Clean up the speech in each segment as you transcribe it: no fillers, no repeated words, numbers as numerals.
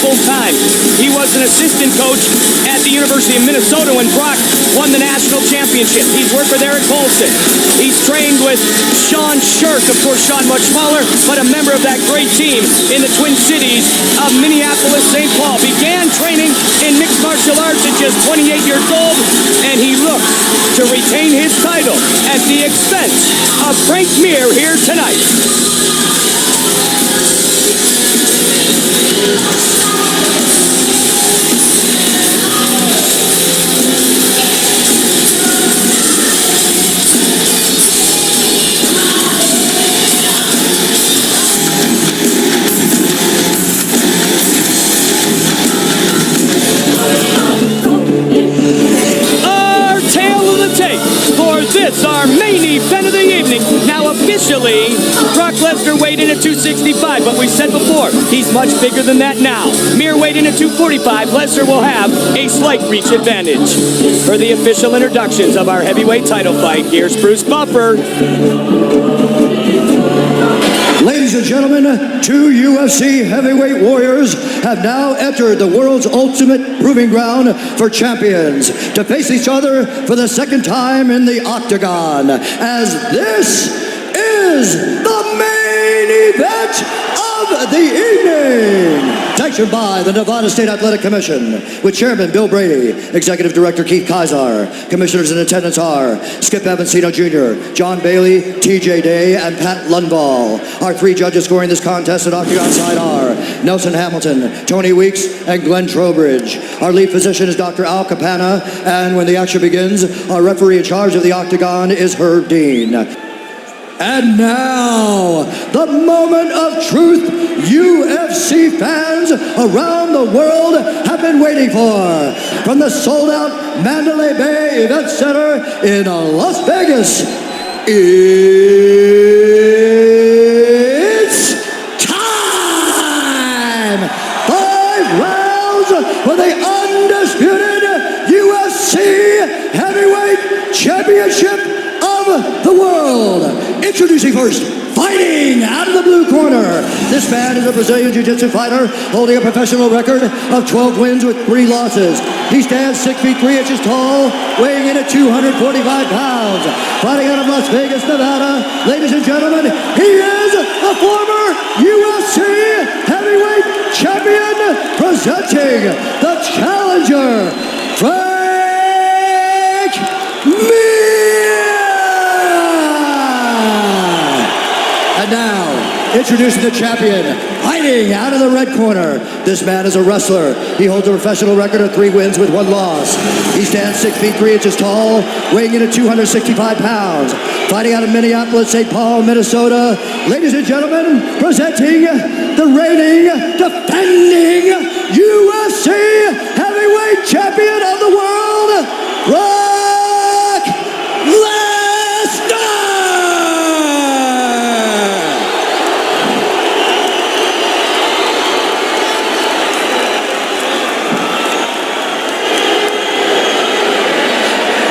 full-time. He was an assistant coach at the University of Minnesota when Brock won the national championship. He's worked with Eric Olson. He's trained with Sean Shirk, of course, Sean much smaller, but a member of that great team in the Twin Cities of Minneapolis, St. Paul. Began training in mixed martial arts at just 28 years old, and he looks to retain his title at the expense of Frank Mir here tonight. This, our main event of the evening. Now officially, Brock Lesnar weighed in at 265, but we said before, he's much bigger than that now. Mir weighed in at 245. Lesnar will have a slight reach advantage. For the official introductions of our heavyweight title fight, here's Bruce Buffer. Ladies and gentlemen, two UFC heavyweight warriors have now entered the world's ultimate proving ground for champions to face each other for the second time in the octagon, as this is the main event of the evening. Sanctioned by the Nevada State Athletic Commission, with Chairman Bill Brady, Executive Director Keith Kazar. Commissioners in attendance are Skip Avancino Jr., John Bailey, T.J. Day, and Pat Lundvall. Our three judges scoring this contest at octagon side are Nelson Hamilton, Tony Weeks, and Glenn Trowbridge. Our lead physician is Dr. Al Capana, and when the action begins, our referee in charge of the octagon is Herb Dean. And now, the moment of truth UFC fans around the world have been waiting for. From the sold-out Mandalay Bay Event Center in Las Vegas, it's time! 5 rounds for the undisputed UFC Heavyweight Championship of the world. Introducing first, fighting out of the blue corner. This man is a Brazilian Jiu-Jitsu fighter holding a professional record of 12 wins with 3 losses. He stands 6 feet 3 inches tall, weighing in at 245 pounds. Fighting out of Las Vegas, Nevada. Ladies and gentlemen, he is a former UFC heavyweight champion, presenting the challenger, Frank Mir. And now, introducing the champion, fighting out of the red corner. This man is a wrestler. He holds a professional record of 3 wins with 1 loss. He stands 6 feet 3 inches tall, weighing in at 265 pounds. Fighting out of Minneapolis, St. Paul, Minnesota. Ladies and gentlemen, presenting the reigning, defending UFC heavyweight champion of the world, Brock Lesnar!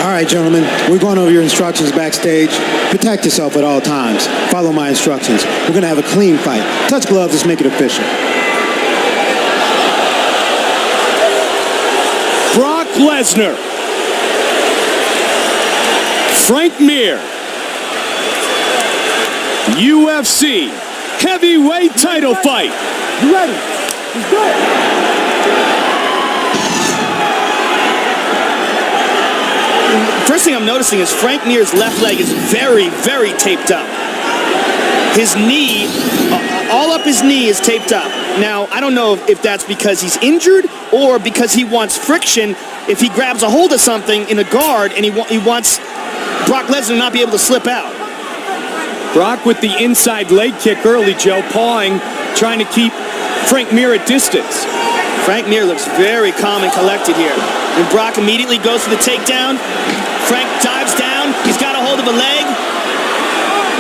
All right, gentlemen, we're going over your instructions backstage. Protect yourself at all times. Follow my instructions. We're going to have a clean fight. Touch gloves, let's make it official. Brock Lesnar. Frank Mir. UFC heavyweight title fight. You ready? Let's go. First thing I'm noticing is Frank Mir's left leg is very, very taped up. His knee, all up his knee is taped up. Now, I don't know if that's because he's injured or because he wants friction. If he grabs a hold of something in a guard and he wants Brock Lesnar to not be able to slip out. Brock with the inside leg kick early, Joe, pawing, trying to keep Frank Mir at distance. Frank Mir looks very calm and collected here. And Brock immediately goes for the takedown. Frank dives down. He's got a hold of a leg.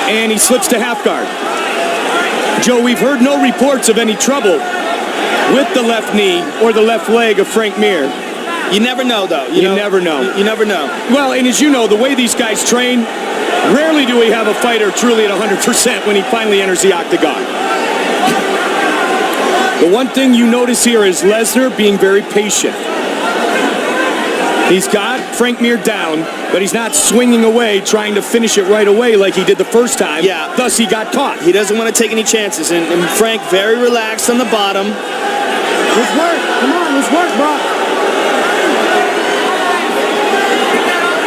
And he slips to half guard. Joe, we've heard no reports of any trouble with the left knee or the left leg of Frank Mir. You never know, though. You never know. You never know. Well, and as you know, the way these guys train, rarely do we have a fighter truly at 100% when he finally enters the octagon. The one thing you notice here is Lesnar being very patient. He's got Frank Mir down, but he's not swinging away, trying to finish it right away like he did the first time. Yeah. Thus, he got caught. He doesn't want to take any chances, and Frank very relaxed on the bottom. Let's work. Come on, let's work, Brock.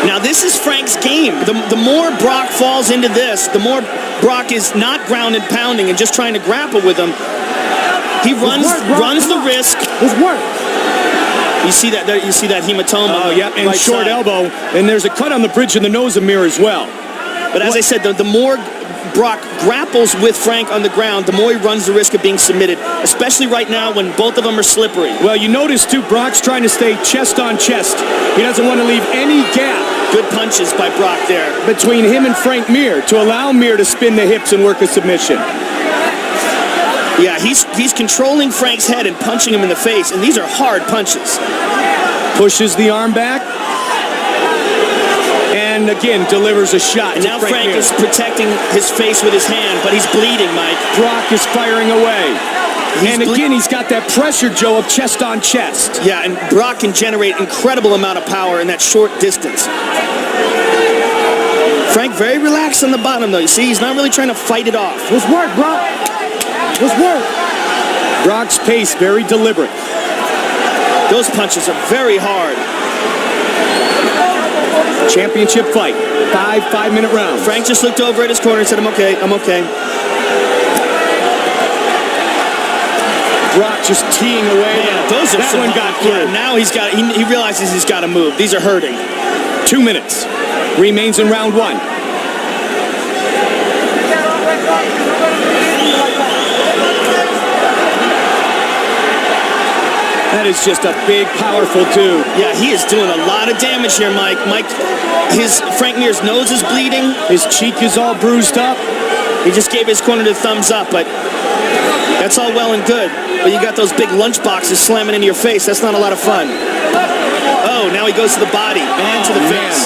Now, this is Frank's game. The more Brock falls into this, the more Brock is not ground and pounding and just trying to grapple with him. He runs the risk. Let's work. You see that hematoma. Oh, yeah, and right short side. elbow. And there's a cut on the bridge of the nose of Mir as well. But as I said, the more Brock grapples with Frank on the ground, the more he runs the risk of being submitted, especially right now when both of them are slippery. Well, you notice, too, Brock's trying to stay chest on chest. He doesn't want to leave any gap Good punches by Brock there. between him and Frank Mir to allow Mir to spin the hips and work a submission. Yeah, he's controlling Frank's head and punching him in the face, and these are hard punches. Pushes the arm back. And again, delivers a shot. And to now Frank Mir. is protecting his face with his hand, but he's bleeding, Mike. Brock is firing away. And again, he's got that pressure, Joe, of chest on chest. Yeah, and Brock can generate incredible amount of power in that short distance. Frank very relaxed on the bottom, though. You see, he's not really trying to fight it off. Let's work, Brock. Let's work. Brock's pace very deliberate. Those punches are very hard. Championship fight. 5-minute rounds. Frank just looked over at his corner and said, I'm okay, I'm okay. Brock just teeing away. Man, those are that one got through. Yeah, now he realizes he's got to move. These are hurting. 2 minutes. Remains in round one. That is just a big, powerful dude. Yeah, he is doing a lot of damage here, Mike. Frank Mir's nose is bleeding. His cheek is all bruised up. He just gave his corner the thumbs up, but that's all well and good. But you got those big lunch boxes slamming into your face. That's not a lot of fun. Oh, now he goes to the body and to the face.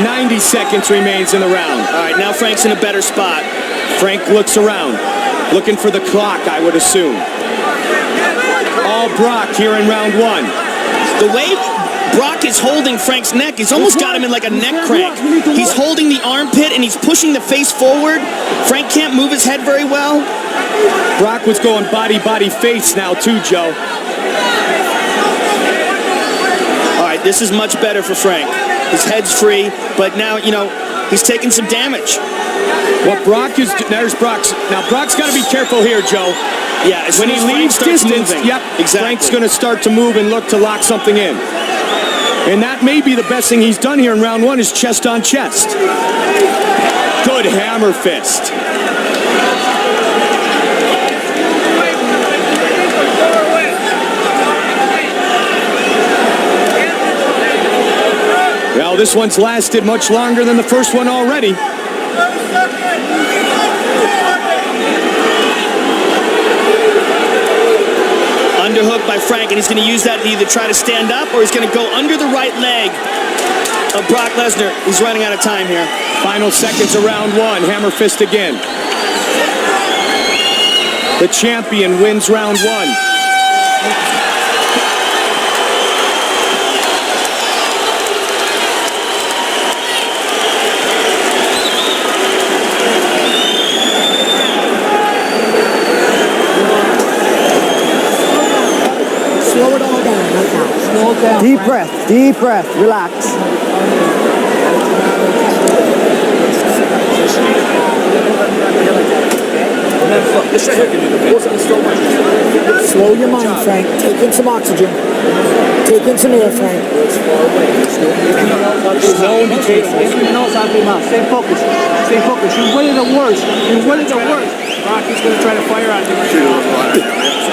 90 seconds remains in the round. All right, now Frank's in a better spot. Frank looks around, looking for the clock, I would assume. All Brock here in round one. The way Brock is holding Frank's neck, he's almost got him in like a neck crank. He's holding the armpit and he's pushing the face forward. Frank can't move his head very well. Brock was going body, face now too, Joe. All right, this is much better for Frank. His head's free, but now, he's taking some damage. What Brock is, there's Brock's. Now Brock's got to be careful here, Joe. Yeah, as when soon he as Frank leaves starts distance, moving. yep, Exactly. Frank's going to start to move and look to lock something in. And that may be the best thing he's done here in round one is chest on chest. Good hammer fist. Well, this one's lasted much longer than the first one already. Underhook by Frank, and he's going to use that to either try to stand up or he's going to go under the right leg of Brock Lesnar. He's running out of time here. Final seconds of round one. Hammer fist again. The champion wins round one. Slow it all down right now. Slow it down. Deep breath, relax. Slow your mind, Frank. Take in some oxygen. Take in some air, Frank. Slow and take Stay focused. Stay focused. You're winning the worst. You're winning the worst. Rocky's going to try to fire on you.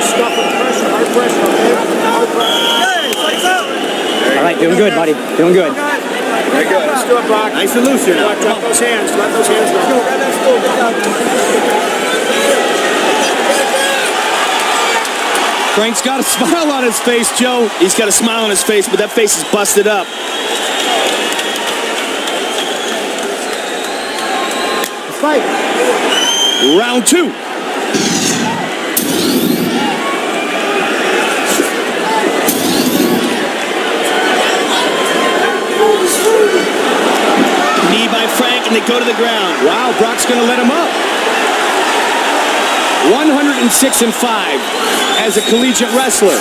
Stop the pressure. Hard pressure, okay? Hard pressure. All right, doing good, buddy. Doing good. Very good. Let's do it, Brock. Nice and loose here now. Drop those hands. Let those hands go. Frank's got a smile on his face, Joe. He's got a smile on his face, but that face is busted up. Fight. Round two. go to the ground. Wow, Brock's going to let him up. 106-5 as a collegiate wrestler.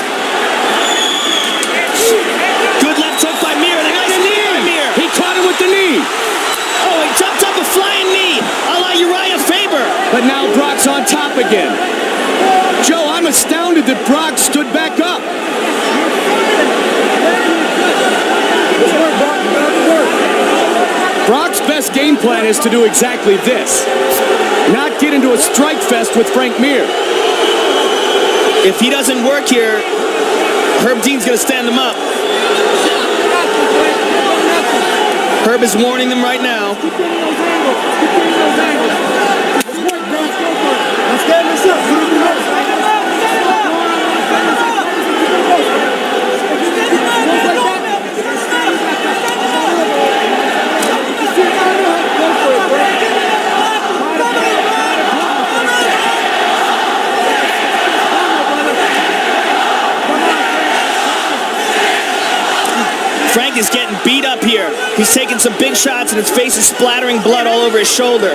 Good left hook by Mir. And a nice knee by Mir. He caught him with the knee. Oh, he jumped up a flying knee, a la Uriah Faber. But now Brock's on top again. Joe, I'm astounded that Brock stood back up. Brock's best game plan is to do exactly this. Not get into a strike fest with Frank Mir. If he doesn't work here, Herb Dean's going to stand him up. Herb is warning them right now. Frank is getting beat up here. He's taking some big shots and his face is splattering blood all over his shoulder.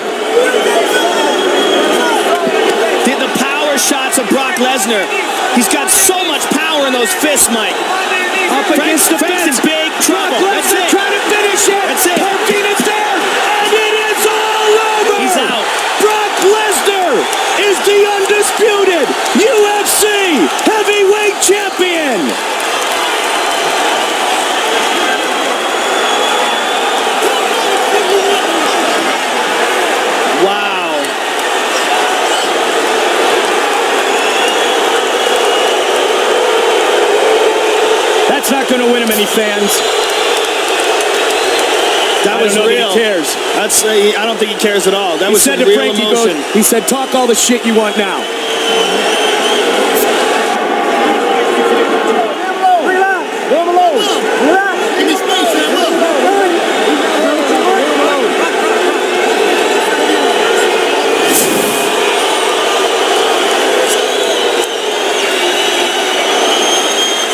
The power shots of Brock Lesnar. He's got so much power in those fists, Mike. Up against the Frank's in fence. big trouble. Brock Lesnar trying to finish it. That's it. Herb Dean is there, and it is all over. He's out. Brock Lesnar is the undisputed UFC heavyweight champion. Wow. That's not going to win him any fans. That was real. He cares. That's I don't think he cares at all. That was He said some to real Frank, emotion. he said, talk all the shit you want now.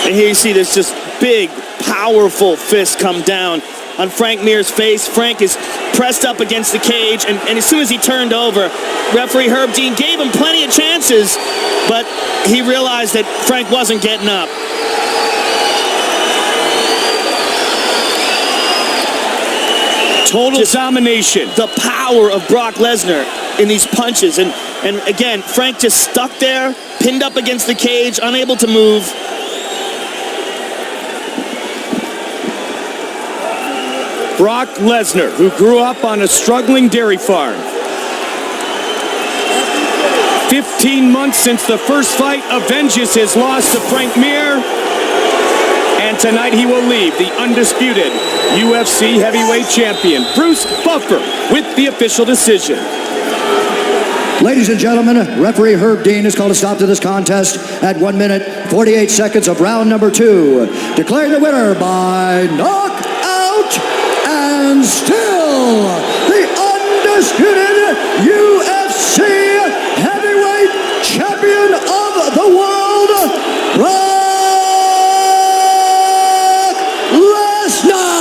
And here you see this just big, powerful fist come down on Frank Mir's face. Frank is pressed up against the cage, and as soon as he turned over, referee Herb Dean gave him plenty of chances, but he realized that Frank wasn't getting up. Total domination. The power of Brock Lesnar in these punches, and again, Frank just stuck there, pinned up against the cage, unable to move. Brock Lesnar, who grew up on a struggling dairy farm. 15 months since the first fight avenges his loss to Frank Mir. And tonight he will leave the undisputed UFC heavyweight champion, Bruce Buffer, with the official decision. Ladies and gentlemen, referee Herb Dean has called a stop to this contest at 1 minute, 48 seconds of round number 2. Declaring the winner by knockout and still the undisputed UFC heavyweight champion of the world, Brock Lesnar!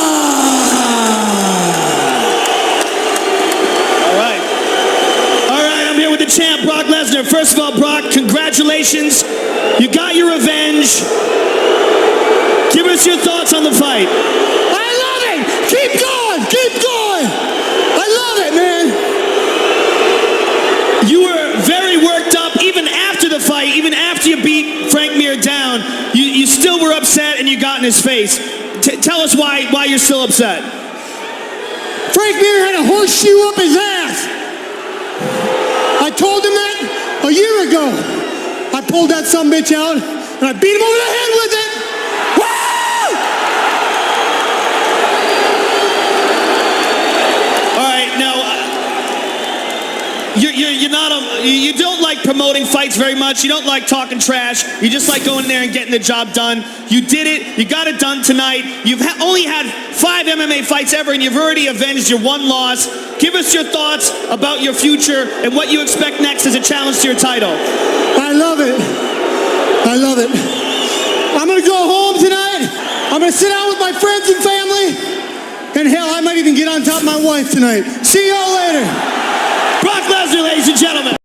Champ Brock Lesnar. First of all, Brock, congratulations. You got your revenge. Give us your thoughts on the fight. I love it. Keep going. Keep going. I love it, man. You were very worked up even after the fight, even after you beat Frank Mir down. You still were upset and you got in his face. Tell us why you're still upset. Frank Mir had a horseshoe up his ass. I told him that a year ago. I pulled that sumbitch out and I beat him over the head with it. Woo! All right, now you don't like promoting fights very much. You don't like talking trash. You just like going in there and getting the job done. You did it. You got it done tonight. You've only had 5 MMA fights ever, and you've already avenged your 1 loss. Give us your thoughts about your future and what you expect next as a challenge to your title. I love it. I love it. I'm going to go home tonight. I'm going to sit down with my friends and family. And hell, I might even and get on top of my wife tonight. See y'all later. Brock Lesnar, ladies and gentlemen.